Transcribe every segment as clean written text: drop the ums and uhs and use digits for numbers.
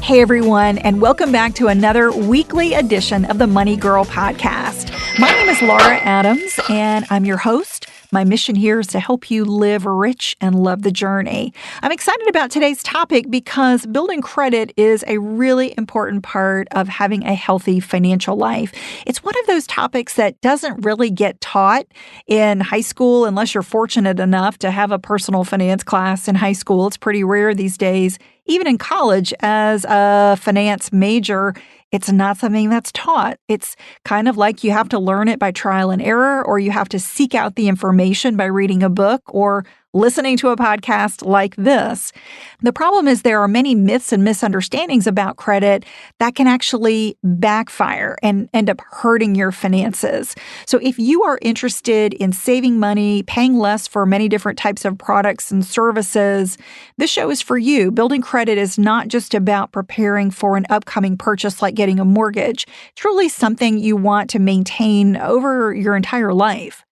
Hey everyone, and welcome back to another weekly edition of the Money Girl podcast. My name is Laura Adams, and I'm your host. My mission here is to help you live rich and love the journey. I'm excited about today's topic because building credit is a really important part of having a healthy financial life. It's one of those topics that doesn't really get taught in high school unless you're fortunate enough to have a personal finance class in high school. It's pretty rare these days. Even in college, as a finance major, it's not something that's taught. It's kind of like you have to learn it by trial and error, or you have to seek out the information by reading a book or listening to a podcast like this. The problem is there are many myths and misunderstandings about credit that can actually backfire and end up hurting your finances. So if you are interested in saving money, paying less for many different types of products and services, this show is for you. Building credit is not just about preparing for an upcoming purchase like getting a mortgage. It's really something you want to maintain over your entire life.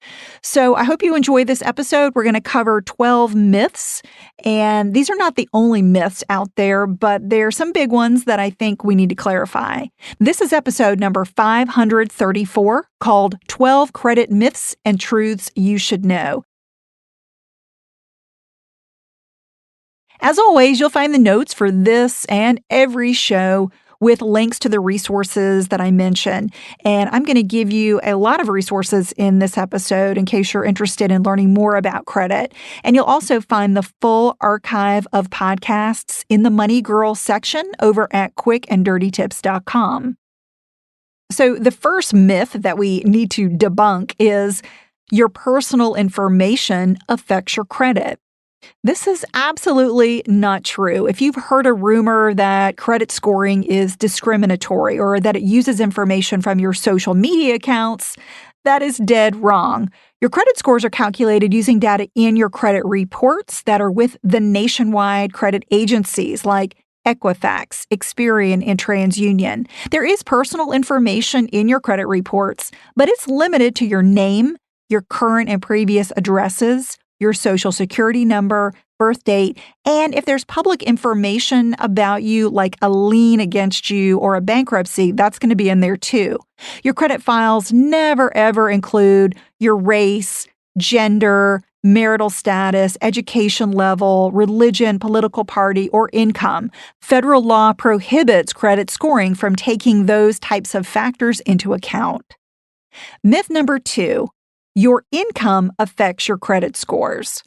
So I hope you enjoy this episode. We're going to cover 12 myths, and these are not the only myths out there, but there are some big ones that I think we need to clarify. This is episode number 534, called 12 Credit Myths and Truths You Should Know. As always, you'll find the notes for this and every show with links to the resources that I mentioned. And I'm going to give you a lot of resources in this episode in case you're interested in learning more about credit. And you'll also find the full archive of podcasts in the Money Girl section over at quickanddirtytips.com. So the first myth that we need to debunk is your personal information affects your credit. This is absolutely not true. If you've heard a rumor that credit scoring is discriminatory or that it uses information from your social media accounts, that is dead wrong. Your credit scores are calculated using data in your credit reports that are with the nationwide credit agencies like Equifax, Experian, and TransUnion. There is personal information in your credit reports, but it's limited to your name, your current and previous addresses, your social security number, birth date, and if there's public information about you like a lien against you or a bankruptcy, that's going to be in there too. Your credit files never ever include your race, gender, marital status, education level, religion, political party, or income. Federal law prohibits credit scoring from taking those types of factors into account. Myth number 2. Your income affects your credit scores.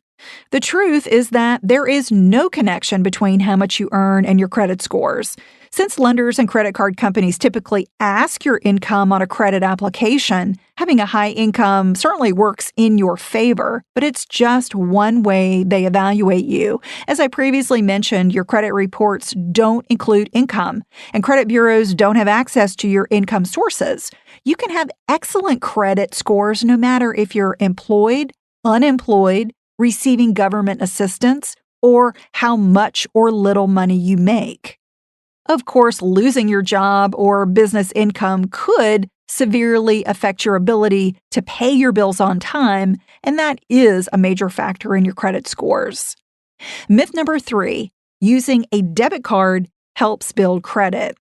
The truth is that there is no connection between how much you earn and your credit scores. Since lenders and credit card companies typically ask your income on a credit application, having a high income certainly works in your favor, but it's just one way they evaluate you. As I previously mentioned, your credit reports don't include income, and credit bureaus don't have access to your income sources. You can have excellent credit scores no matter if you're employed, unemployed, receiving government assistance, or how much or little money you make. Of course, losing your job or business income could severely affect your ability to pay your bills on time, and that is a major factor in your credit scores. Myth number 3, using a debit card helps build credit.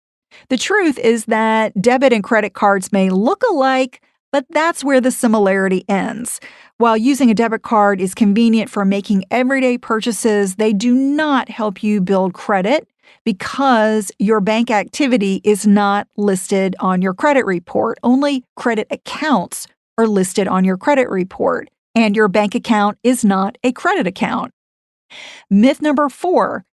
The truth is that debit and credit cards may look alike, but that's where the similarity ends. While using a debit card is convenient for making everyday purchases, they do not help you build credit because your bank activity is not listed on your credit report. Only credit accounts are listed on your credit report, and your bank account is not a credit account. Myth number 4.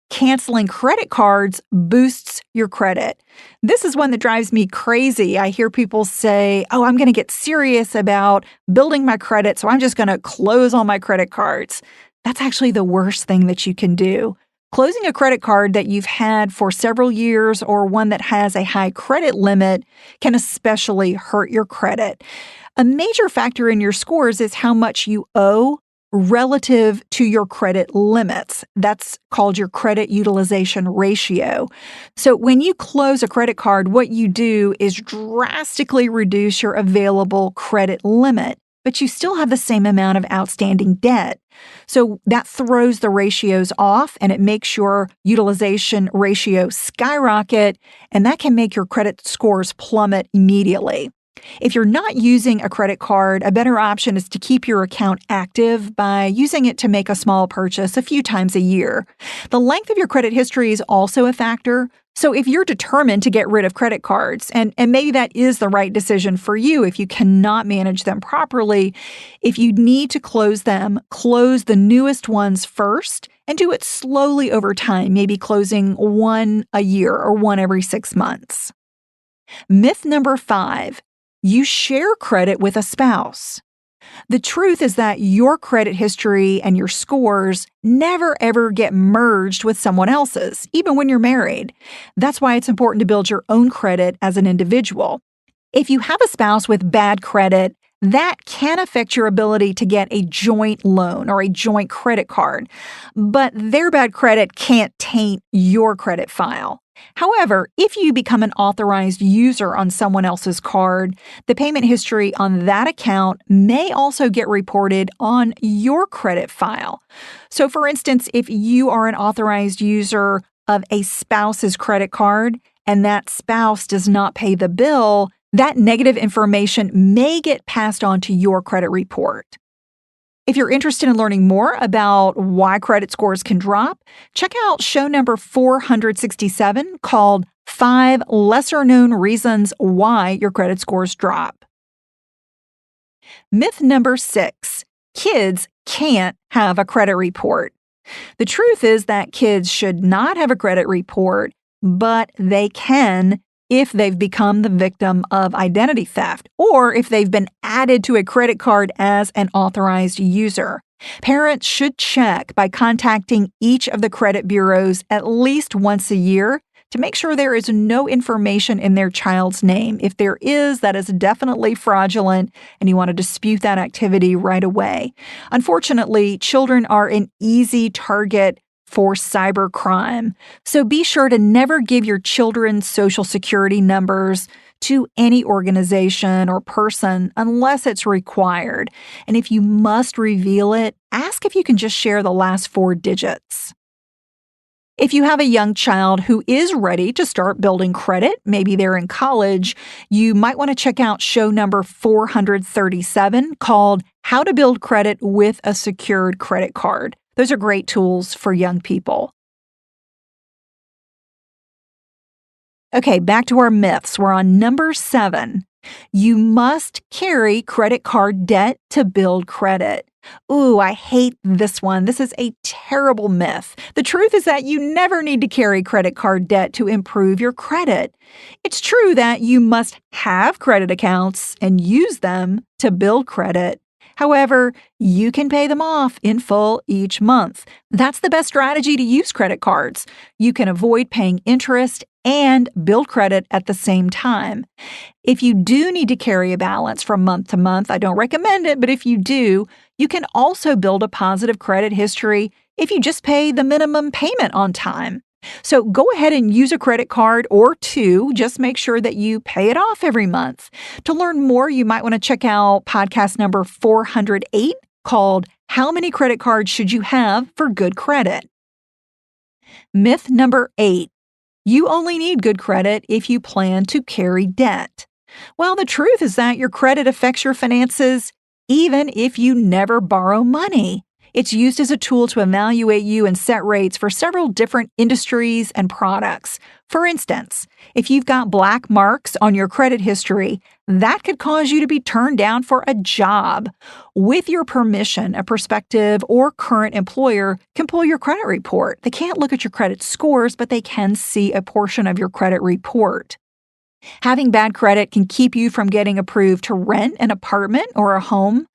Canceling credit cards boosts your credit. This is one that drives me crazy. I hear people say, I'm going to get serious about building my credit, so I'm just going to close all my credit cards. That's actually the worst thing that you can do. Closing a credit card that you've had for several years or one that has a high credit limit can especially hurt your credit. A major factor in your scores is how much you owe relative to your credit limits. That's called your credit utilization ratio. So when you close a credit card, what you do is drastically reduce your available credit limit. but you still have the same amount of outstanding debt. So that throws the ratios off and it makes your utilization ratio skyrocket, and that can make your credit scores plummet immediately. If you're not using a credit card, a better option is to keep your account active by using it to make a small purchase a few times a year. The length of your credit history is also a factor. So if you're determined to get rid of credit cards, and maybe that is the right decision for you if you cannot manage them properly, if you need to close them, close the newest ones first and do it slowly over time, maybe closing one a year or one every 6 months. Myth number 5. You share credit with a spouse. The truth is that your credit history and your scores never ever get merged with someone else's, even when you're married. That's why it's important to build your own credit as an individual. If you have a spouse with bad credit, that can affect your ability to get a joint loan or a joint credit card, but their bad credit can't taint your credit file. However, if you become an authorized user on someone else's card, the payment history on that account may also get reported on your credit file. So, for instance, if you are an authorized user of a spouse's credit card and that spouse does not pay the bill, that negative information may get passed on to your credit report. If you're interested in learning more about why credit scores can drop, check out show number 467 called 5 Lesser Known Reasons Why Your Credit Scores Drop. Myth number 6. Kids can't have a credit report. The truth is that kids should not have a credit report, but they can if they've become the victim of identity theft or if they've been added to a credit card as an authorized user. Parents should check by contacting each of the credit bureaus at least once a year to make sure there is no information in their child's name. If there is, that is definitely fraudulent, and you want to dispute that activity right away. Unfortunately, children are an easy target for cybercrime. So be sure to never give your children's social security numbers to any organization or person unless it's required. And if you must reveal it, ask if you can just share the last 4 digits. If you have a young child who is ready to start building credit, maybe they're in college, you might want to check out show number 437 called How to Build Credit with a Secured Credit Card. Those are great tools for young people. Okay, back to our myths. We're on number 7. You must carry credit card debt to build credit. Ooh, I hate this one. This is a terrible myth. The truth is that you never need to carry credit card debt to improve your credit. It's true that you must have credit accounts and use them to build credit. However, you can pay them off in full each month. That's the best strategy to use credit cards. You can avoid paying interest and build credit at the same time. If you do need to carry a balance from month to month, I don't recommend it, but if you do, you can also build a positive credit history if you just pay the minimum payment on time. So go ahead and use a credit card or 2. Just make sure that you pay it off every month. To learn more, you might want to check out podcast number 408 called How Many Credit Cards Should You Have for Good Credit? Myth number 8. You only need good credit if you plan to carry debt. Well, the truth is that your credit affects your finances even if you never borrow money. It's used as a tool to evaluate you and set rates for several different industries and products. For instance, if you've got black marks on your credit history, that could cause you to be turned down for a job. With your permission, a prospective or current employer can pull your credit report. They can't look at your credit scores, but they can see a portion of your credit report. Having bad credit can keep you from getting approved to rent an apartment or a home.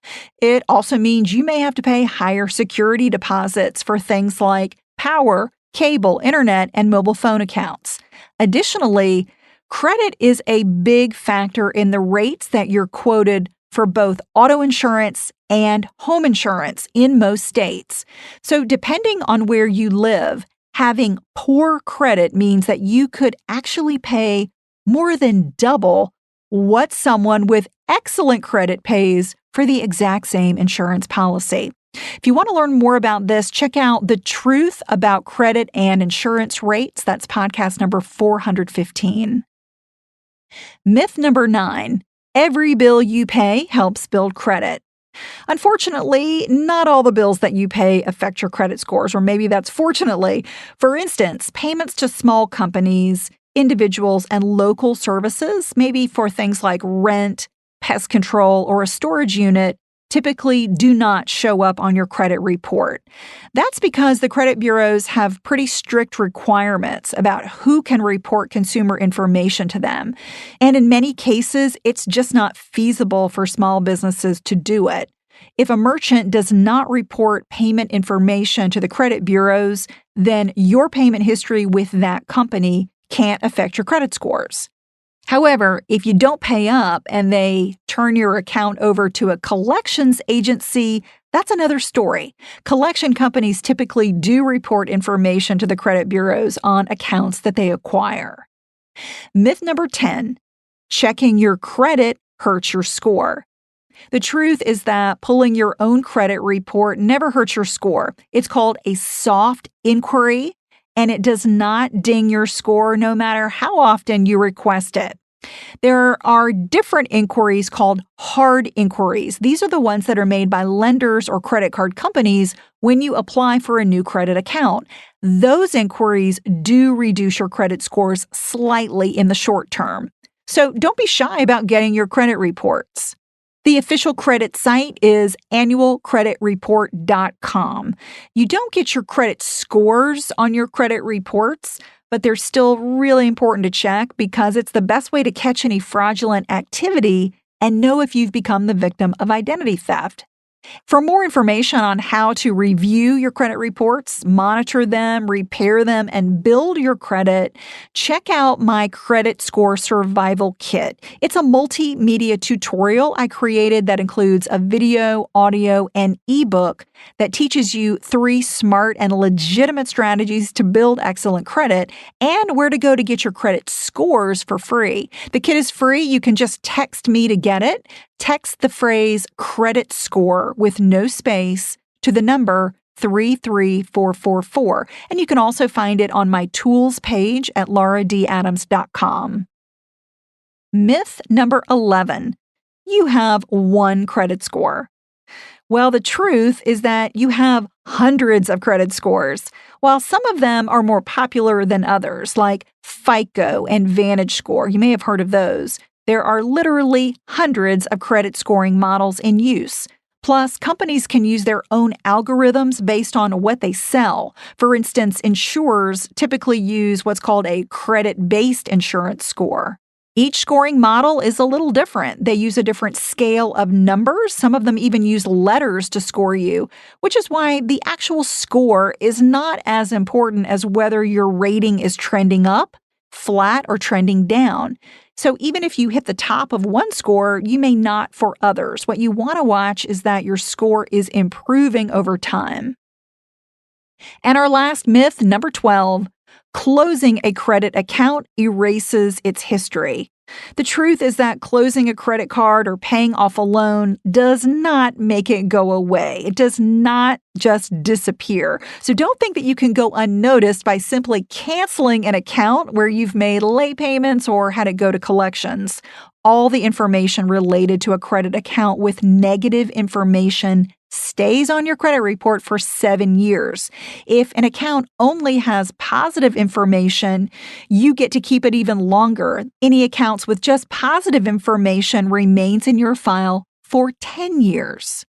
It also means you may have to pay higher security deposits for things like power, cable, internet, and mobile phone accounts. Additionally, credit is a big factor in the rates that you're quoted for both auto insurance and home insurance in most states. So depending on where you live, having poor credit means that you could actually pay more than double what someone with excellent credit pays for the exact same insurance policy. If you want to learn more about this, check out The Truth About Credit and Insurance Rates. That's podcast number 415. Myth number 9, every bill you pay helps build credit. Unfortunately, not all the bills that you pay affect your credit scores, or maybe that's fortunately. For instance, payments to small companies, individuals, and local services, maybe for things like rent, pest control, or a storage unit, typically do not show up on your credit report. That's because the credit bureaus have pretty strict requirements about who can report consumer information to them. And in many cases, it's just not feasible for small businesses to do it. If a merchant does not report payment information to the credit bureaus, then your payment history with that company can't affect your credit scores. However, if you don't pay up and they turn your account over to a collections agency, that's another story. Collection companies typically do report information to the credit bureaus on accounts that they acquire. Myth number 10, checking your credit hurts your score. The truth is that pulling your own credit report never hurts your score. It's called a soft inquiry, and it does not ding your score no matter how often you request it. There are different inquiries called hard inquiries. These are the ones that are made by lenders or credit card companies when you apply for a new credit account. Those inquiries do reduce your credit scores slightly in the short term. So don't be shy about getting your credit reports. The official credit site is annualcreditreport.com. You don't get your credit scores on your credit reports, but they're still really important to check because it's the best way to catch any fraudulent activity and know if you've become the victim of identity theft. For more information on how to review your credit reports, monitor them, repair them, and build your credit, check out my Credit Score Survival Kit. It's a multimedia tutorial I created that includes a video, audio, and ebook that teaches you 3 smart and legitimate strategies to build excellent credit and where to go to get your credit scores for free. The kit is free. You can just text me to get it. Text the phrase credit score with no space to the number 33444. And you can also find it on my tools page at lauradadams.com. Myth number 11, you have one credit score. Well, the truth is that you have hundreds of credit scores. While some of them are more popular than others, like FICO and VantageScore, you may have heard of those. There are literally hundreds of credit scoring models in use. Plus, companies can use their own algorithms based on what they sell. For instance, insurers typically use what's called a credit-based insurance score. Each scoring model is a little different. They use a different scale of numbers. Some of them even use letters to score you, which is why the actual score is not as important as whether your rating is trending up, flat, or trending down. So even if you hit the top of one score, you may not for others. What you want to watch is that your score is improving over time. And our last myth, number 12, closing a credit account erases its history. The truth is that closing a credit card or paying off a loan does not make it go away. It does not just disappear. So don't think that you can go unnoticed by simply canceling an account where you've made late payments or had it go to collections. All the information related to a credit account with negative information stays on your credit report for 7 years. If an account only has positive information, you get to keep it even longer. Any accounts with just positive information remains in your file for 10 years.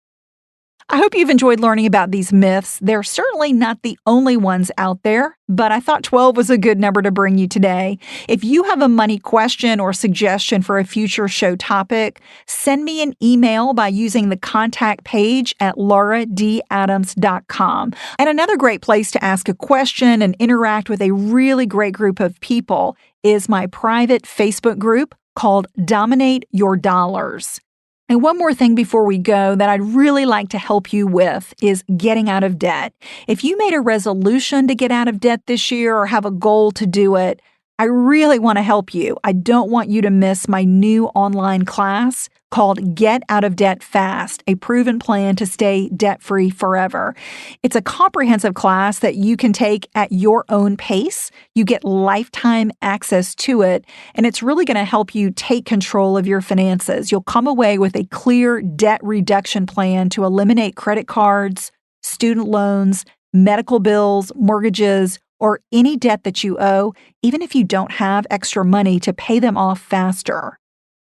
I hope you've enjoyed learning about these myths. They're certainly not the only ones out there, but I thought 12 was a good number to bring you today. If you have a money question or suggestion for a future show topic, send me an email by using the contact page at lauradadams.com. And another great place to ask a question and interact with a really great group of people is my private Facebook group called Dominate Your Dollars. And one more thing before we go that I'd really like to help you with is getting out of debt. If you made a resolution to get out of debt this year or have a goal to do it, I really want to help you. I don't want you to miss my new online class called Get Out of Debt Fast, a proven plan to stay debt-free forever. It's a comprehensive class that you can take at your own pace. You get lifetime access to it, and it's really going to help you take control of your finances. You'll come away with a clear debt reduction plan to eliminate credit cards, student loans, medical bills, mortgages, or any debt that you owe, even if you don't have extra money to pay them off faster.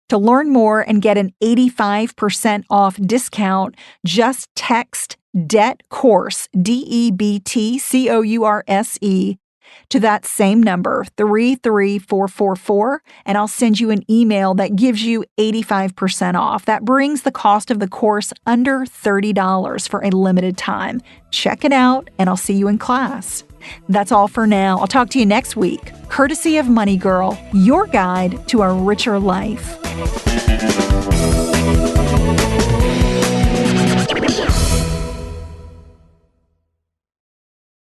To learn more and get an 85% off discount, just text DEBT COURSE, DEBTCOURSE, to that same number, 33444, and I'll send you an email that gives you 85% off. That brings the cost of the course under $30 for a limited time. Check it out, and I'll see you in class. That's all for now. I'll talk to you next week, courtesy of Money Girl, your guide to a richer life.